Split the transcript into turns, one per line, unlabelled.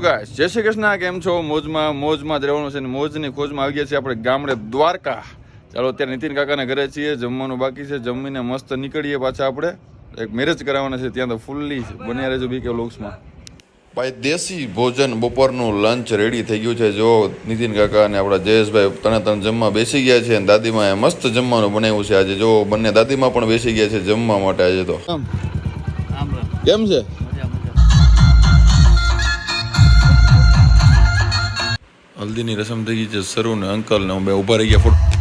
Guys જય શ્રી કૃષ્ણ, કેમ છો? મોજમાં જ રહેવાનું છે ને મોજની ખોજમાં આવી ગયા છીએ આપણે ગામડે દ્વારકા. ચાલો અત્યારે નીતિન કાકાના ઘરે છીએ, જમવાનું બાકી છે, જમીને મસ્ત નીકળીએ પાછા. આપણે એક મેરેજ કરાવવાના છે ત્યાં, તો ફૂલ્લી બન્યા રહેજો બીકે વ્લોગ્સમાં. ભાઈ દેશી ભોજન બપોરનું લંચ રેડી થઈ ગયું છે. જો નીતિન કાકા અને આપણા જયેશભાઈ ત્રણ જમવા બેસી ગયા છે અને દાદીમાએ મસ્ત જમવાનું બનાવ્યું છે આજે. જો બંને દાદીમા પણ બેસી ગયા છે જમવા માટે આજે. તો કેમ છે? હલ્દીની રસમ થઈ ગઈ છે શરૂ ને અંકલ ને બે ઉભા રહી ગયા ફોટો.